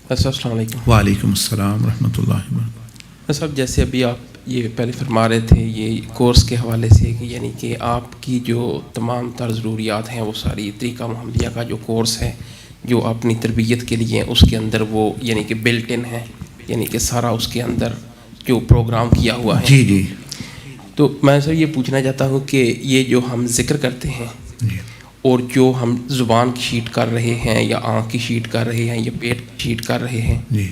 السلام علیکم۔ وعلیکم السلام ورحمۃ اللہ وبرکاتہ۔ صاحب جیسے ابھی آپ یہ پہلے فرما رہے تھے یہ کورس کے حوالے سے کہ یعنی کہ آپ کی جو تمام تر ضروریات ہیں وہ ساری طریقہ محمدیہ کا جو کورس ہے جو اپنی تربیت کے لیے اس کے اندر وہ یعنی کہ بلٹ ان ہے، یعنی کہ سارا اس کے اندر جو پروگرام کیا ہوا ہے۔ جی جی۔ تو میں سر یہ پوچھنا چاہتا ہوں کہ یہ جو ہم ذکر کرتے ہیں جی اور جو ہم زبان کی شیٹ کر رہے ہیں یا آنکھ کی شیٹ کر رہے ہیں یا پیٹ کی شیٹ کر رہے ہیں، جی،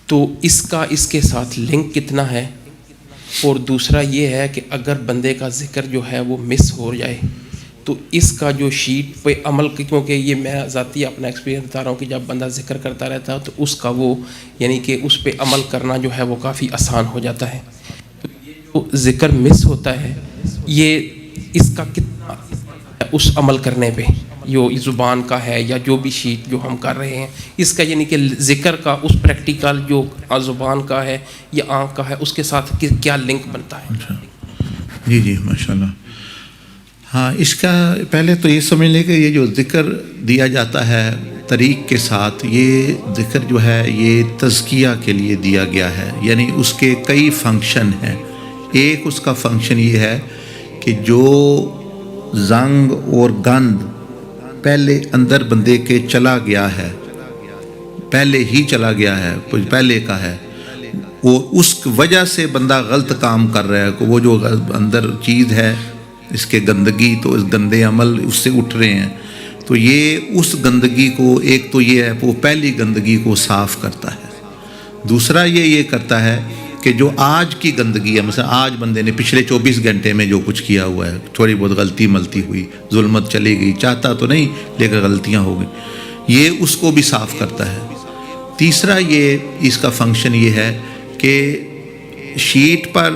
تو اس کا اس کے ساتھ لنک کتنا ہے؟ اور دوسرا یہ ہے کہ اگر بندے کا ذکر جو ہے وہ مس ہو جائے تو اس کا جو شیٹ پہ عمل، کیونکہ یہ میں ذاتی اپنا ایکسپیرینس بتا رہا ہوں کہ جب بندہ ذکر کرتا رہتا ہے تو اس کا وہ یعنی کہ اس پہ عمل کرنا جو ہے وہ کافی آسان ہو جاتا ہے۔ تو یہ جو ذکر مس ہوتا ہے یہ اس کا کتنا اس عمل کرنے پہ جو زبان کا ہے یا جو بھی شیٹ جو ہم کر رہے ہیں اس کا یعنی کہ ذکر کا اس پریکٹیکل جو زبان کا ہے یا آنکھ کا ہے اس کے ساتھ کیا لنک بنتا ہے؟ اچھا جی جی ماشاء اللہ۔ ہاں، اس کا پہلے تو یہ سمجھ لیں کہ یہ جو ذکر دیا جاتا ہے طریق کے ساتھ، یہ ذکر جو ہے یہ تزکیہ کے لیے دیا گیا ہے، یعنی اس کے کئی فنکشن ہیں۔ ایک اس کا فنکشن یہ ہے کہ جو زنگ اور گند پہلے اندر بندے کے چلا گیا ہے، پہلے ہی چلا گیا ہے، کچھ پہلے کا ہے، وہ اس وجہ سے بندہ غلط کام کر رہا ہے کہ وہ جو اندر چیز ہے اس کے گندگی، تو اس گندے عمل اس سے اٹھ رہے ہیں، تو یہ اس گندگی کو، ایک تو یہ ہے وہ پہلی گندگی کو صاف کرتا ہے۔ دوسرا یہ کرتا ہے کہ جو آج کی گندگی ہے، مثلا آج بندے نے پچھلے 24 گھنٹے میں جو کچھ کیا ہوا ہے، تھوڑی بہت غلطی ملتی ہوئی، ظلمت چلی گئی، چاہتا تو نہیں لیکن غلطیاں ہو گئی، یہ اس کو بھی صاف کرتا ہے۔ تیسرا یہ اس کا فنکشن یہ ہے کہ شیٹ پر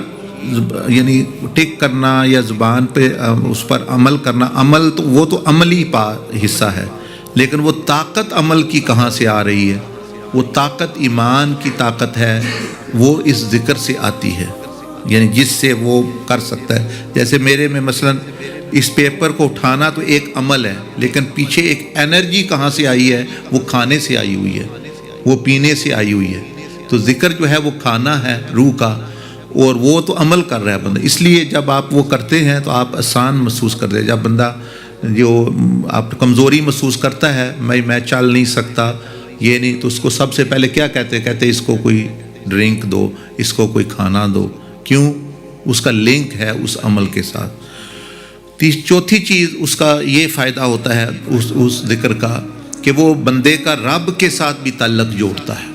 یعنی ٹک کرنا یا زبان پہ اس پر عمل کرنا، عمل تو وہ تو عملی حصہ ہے، لیکن وہ طاقت عمل کی کہاں سے آ رہی ہے؟ وہ طاقت ایمان کی طاقت ہے، وہ اس ذکر سے آتی ہے، یعنی جس سے وہ کر سکتا ہے۔ جیسے میرے میں مثلا اس پیپر کو اٹھانا تو ایک عمل ہے، لیکن پیچھے ایک انرجی کہاں سے آئی ہے؟ وہ کھانے سے آئی ہوئی ہے، وہ پینے سے آئی ہوئی ہے۔ تو ذکر جو ہے وہ کھانا ہے روح کا، اور وہ تو عمل کر رہا ہے بندہ، اس لیے جب آپ وہ کرتے ہیں تو آپ آسان محسوس کرتے ہیں۔ جب بندہ جو آپ کمزوری محسوس کرتا ہے، میں چل نہیں سکتا، یہ نہیں، تو اس کو سب سے پہلے کیا کہتے ہیں اس کو کوئی ڈرنک دو، اس کو کوئی کھانا دو۔ کیوں؟ اس کا لنک ہے اس عمل کے ساتھ۔ چوتھی چیز اس کا یہ فائدہ ہوتا ہے اس ذکر کا کہ وہ بندے کا رب کے ساتھ بھی تعلق جوڑتا ہے،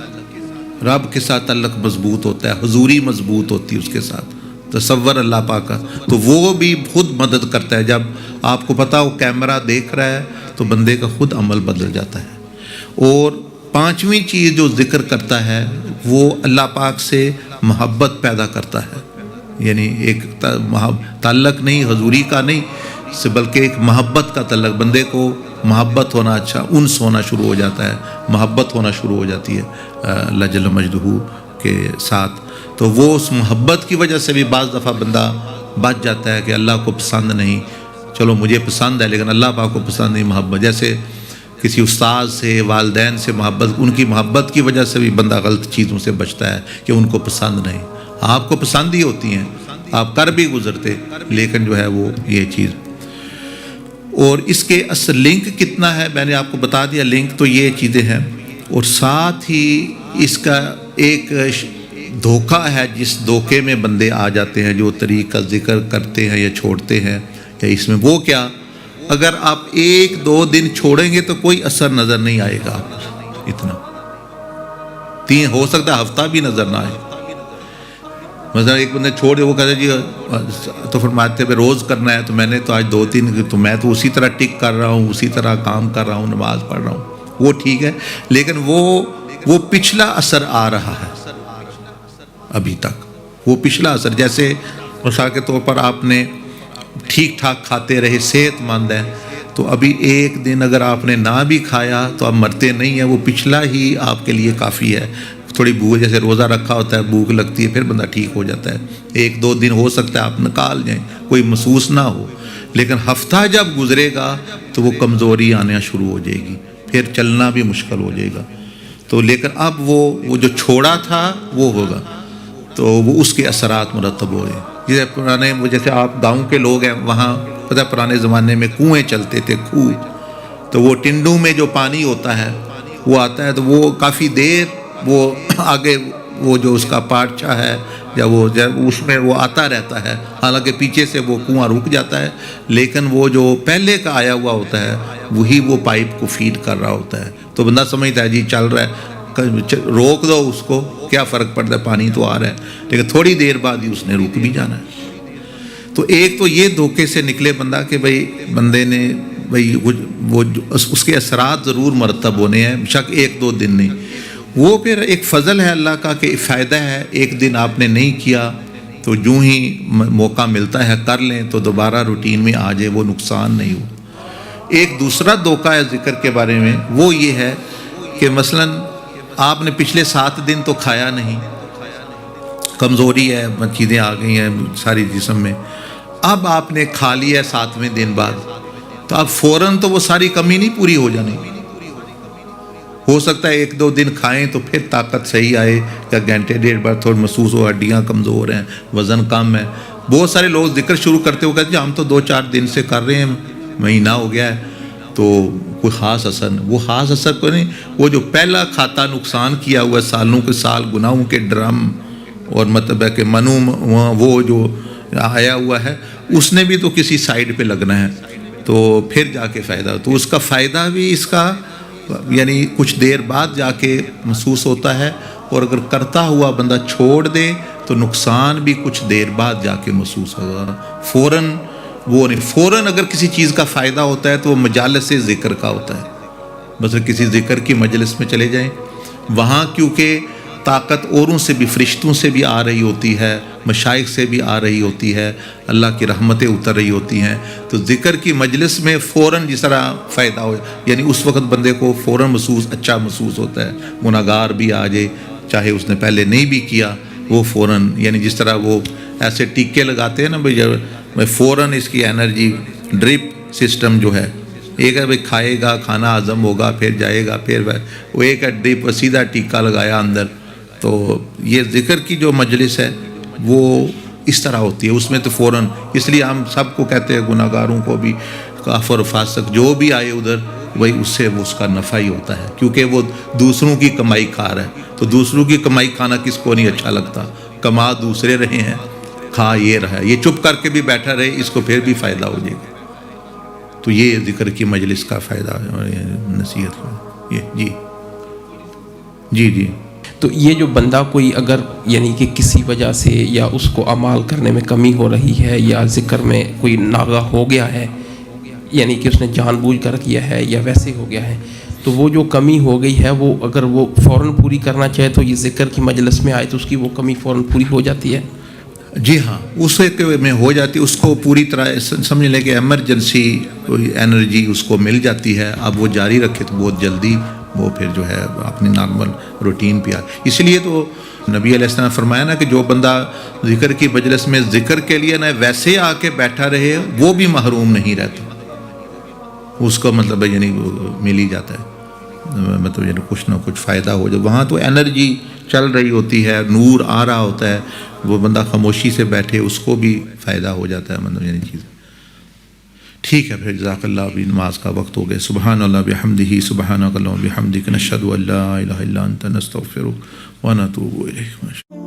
رب کے ساتھ تعلق مضبوط ہوتا ہے، حضوری مضبوط ہوتی ہے اس کے ساتھ، تصور اللہ پاک کا، تو وہ بھی خود مدد کرتا ہے۔ جب آپ کو پتا وہ کیمرہ دیکھ رہا ہے تو بندے کا خود عمل بدل جاتا ہے۔ اور پانچویں چیز جو ذکر کرتا ہے وہ اللہ پاک سے محبت پیدا کرتا ہے، یعنی ایک تعلق نہیں، حضوری کا نہیں، بلکہ ایک محبت کا تعلق، بندے کو محبت ہونا، اچھا انس ہونا شروع ہو جاتا ہے، محبت ہونا شروع ہو جاتی ہے اللہ جل مجدہ کے ساتھ۔ تو وہ اس محبت کی وجہ سے بھی بعض دفعہ بندہ بچ جاتا ہے کہ اللہ کو پسند نہیں، چلو مجھے پسند ہے لیکن اللہ پاک کو پسند نہیں محبت۔ جیسے کسی استاد سے، والدین سے محبت، ان کی محبت کی وجہ سے بھی بندہ غلط چیزوں سے بچتا ہے کہ ان کو پسند نہیں۔ آپ کو پسند ہی ہوتی ہیں، آپ کر بھی گزرتے، لیکن جو ہے وہ یہ چیز۔ اور اس کے اصل لنک کتنا ہے میں نے آپ کو بتا دیا، لنک تو یہ چیزیں ہیں۔ اور ساتھ ہی اس کا ایک دھوکہ ہے، جس دھوکے میں بندے آ جاتے ہیں جو طریق کا ذکر کرتے ہیں یا چھوڑتے ہیں، یا اس میں وہ کیا، اگر آپ 1-2 دن چھوڑیں گے تو کوئی اثر نظر نہیں آئے گا، اتنا 3 ہو سکتا ہے ہفتہ بھی نظر نہ آئے۔ مثلا ایک بندے چھوڑ دے، وہ کہتے جی تو فرماتے ہیں روز کرنا ہے، تو میں نے تو آج 2-3 تو میں تو اسی طرح ٹک کر رہا ہوں، اسی طرح کام کر رہا ہوں، نماز پڑھ رہا ہوں، وہ ٹھیک ہے، لیکن وہ پچھلا اثر آ رہا ہے ابھی تک، وہ پچھلا اثر۔ جیسے مثال کے طور پر آپ نے ٹھیک ٹھاک کھاتے رہے، صحت مند ہیں، تو ابھی ایک دن اگر آپ نے نہ بھی کھایا تو آپ مرتے نہیں ہیں، وہ پچھلا ہی آپ کے لیے کافی ہے۔ تھوڑی بھوک، جیسے روزہ رکھا ہوتا ہے، بھوک لگتی ہے پھر بندہ ٹھیک ہو جاتا ہے، 1-2 دن ہو سکتا ہے آپ نکال جائیں، کوئی محسوس نہ ہو، لیکن ہفتہ جب گزرے گا تو وہ کمزوری آنا شروع ہو جائے گی، پھر چلنا بھی مشکل ہو جائے گا۔ تو لیکن اب وہ جو چھوڑا تھا وہ ہوگا، تو وہ اس کے اثرات مرتب ہوئے. جیسے پرانے، جیسے آپ گاؤں کے لوگ ہیں، وہاں پتہ پرانے زمانے میں کنویں چلتے تھے، خوہ، تو وہ ٹنڈوں میں جو پانی ہوتا ہے وہ آتا ہے، تو وہ کافی دیر وہ آگے وہ جو اس کا پارچہ ہے یا وہ اس میں وہ آتا رہتا ہے، حالانکہ پیچھے سے وہ کنواں رک جاتا ہے، لیکن وہ جو پہلے کا آیا ہوا ہوتا ہے وہی وہ پائپ کو فیڈ کر رہا ہوتا ہے. تو بندہ سمجھتا ہے جی چل رہا ہے، روک دو اس کو، کیا فرق پڑتا ہے، پانی تو آ رہا ہے، لیکن تھوڑی دیر بعد ہی اس نے رک بھی جانا ہے. تو ایک تو یہ دھوکے سے نکلے بندہ کہ بھئی بندے نے بھئی وہ اس کے اثرات ضرور مرتب ہونے ہیں، شک ایک دو دن نہیں. وہ پھر ایک فضل ہے اللہ کا کہ فائدہ ہے، ایک دن آپ نے نہیں کیا تو جو ہی موقع ملتا ہے کر لیں تو دوبارہ روٹین میں آ جائے، وہ نقصان نہیں ہو. ایک دوسرا دھوکہ ہے ذکر کے بارے میں، وہ یہ ہے کہ مثلا آپ نے پچھلے 7 دن تو کھایا نہیں، کمزوری ہے، چیزیں آ گئی ہیں ساری جسم میں، اب آپ نے کھا لیا ہے 7ویں دن بعد، تو اب فوراً تو وہ ساری کمی نہیں پوری ہو جانی. ہو سکتا ہے 1-2 دن کھائیں تو پھر طاقت صحیح آئے، یا گھنٹے ڈیڑھ بعد تھوڑا محسوس ہو ہڈیاں کمزور ہیں، وزن کم ہے. بہت سارے لوگ ذکر شروع کرتے ہو کہتے ہیں ہم تو 2-4 دن سے کر رہے ہیں، مہینہ ہو گیا ہے، تو کوئی خاص اثر نہیں. وہ خاص اثر کوئی نہیں، وہ جو پہلا کھاتا نقصان کیا ہوا ہے، سالوں کے سال گناہوں کے ڈرم اور مطلب ہے کہ منوم وہ جو آیا ہوا ہے، اس نے بھی تو کسی سائیڈ پہ لگنا ہے، تو پھر جا کے فائدہ. تو اس کا فائدہ بھی اس کا یعنی کچھ دیر بعد جا کے محسوس ہوتا ہے، اور اگر کرتا ہوا بندہ چھوڑ دے تو نقصان بھی کچھ دیر بعد جا کے محسوس ہوگا. فوراً وہ نہیں. فوراً اگر کسی چیز کا فائدہ ہوتا ہے تو وہ مجالس ذکر کا ہوتا ہے. مثلا کسی ذکر کی مجلس میں چلے جائیں، وہاں کیونکہ طاقت اوروں سے بھی، فرشتوں سے بھی آ رہی ہوتی ہے، مشائخ سے بھی آ رہی ہوتی ہے، اللہ کی رحمتیں اتر رہی ہوتی ہیں، تو ذکر کی مجلس میں فوراً جس طرح فائدہ ہو، یعنی اس وقت بندے کو فوراً اچھا محسوس ہوتا ہے. گناہگار بھی آ جائے، چاہے اس نے پہلے نہیں بھی کیا، وہ فوراً، یعنی جس طرح وہ ایسے ٹیکے لگاتے ہیں نا بھائی فوراً اس کی انرجی ڈرپ سسٹم جو ہے، ایک ہے بھائی کھائے گا، کھانا ہضم ہوگا، پھر جائے گا، پھر وہ ایک ہے ڈرپ سیدھا ٹیکا لگایا اندر. تو یہ ذکر کی جو مجلس ہے وہ اس طرح ہوتی ہے، اس میں تو فوراً، اس لیے ہم سب کو کہتے ہیں گناہگاروں کو بھی، کافر و فاسق جو بھی آئے ادھر، وہی اس سے اس کا نفع ہی ہوتا ہے، کیونکہ وہ دوسروں کی کمائی کھا رہا ہے. تو دوسروں کی کمائی کھانا کس کو نہیں اچھا لگتا؟ کما دوسرے رہے ہیں، کھا یہ رہا ہے، یہ چپ کر کے بھی بیٹھا رہے، اس کو پھر بھی فائدہ ہو جائے گا. تو یہ ذکر کی مجلس کا فائدہ ہے، نصیحت. یہ جی تو یہ جو بندہ کوئی اگر یعنی کہ کسی وجہ سے یا اس کو اعمال کرنے میں کمی ہو رہی ہے، یا ذکر میں کوئی ناغہ ہو گیا ہے، یعنی کہ اس نے جان بوجھ کر کیا ہے یا ویسے ہو گیا ہے، تو وہ جو کمی ہو گئی ہے وہ اگر وہ فوراً پوری کرنا چاہے تو یہ ذکر کی مجلس میں آئے تو اس کی وہ کمی فوراً پوری ہو جاتی ہے. جی ہاں، اس میں ہو جاتی، اس کو پوری طرح سمجھ لیں کہ ایمرجنسی انرجی اس کو مل جاتی ہے. اب وہ جاری رکھے تو بہت جلدی وہ پھر جو ہے اپنی نارمل روٹین پہ آئے. اس لیے تو نبی علیہ السلام نے فرمایا نا کہ جو بندہ ذکر کی مجلس میں ذکر کے لیے نہ ویسے آ کے بیٹھا رہے وہ بھی محروم نہیں رہتا، اس کو مطلب یعنی مل ہی جاتا ہے، مطلب یعنی کچھ نہ کچھ فائدہ ہو جائے. وہاں تو انرجی چل رہی ہوتی ہے، نور آ رہا ہوتا ہے، وہ بندہ خاموشی سے بیٹھے اس کو بھی فائدہ ہو جاتا ہے، مطلب یعنی چیز. ٹھیک ہے، پھر جزاک اللہ. ابھی نماز کا وقت ہو گیا. سبحان اللہ بحمدہ، سبحانک اللہم بحمدک، نشہد ان لا الہ الا انت، نستغفرک ونتوب الیک.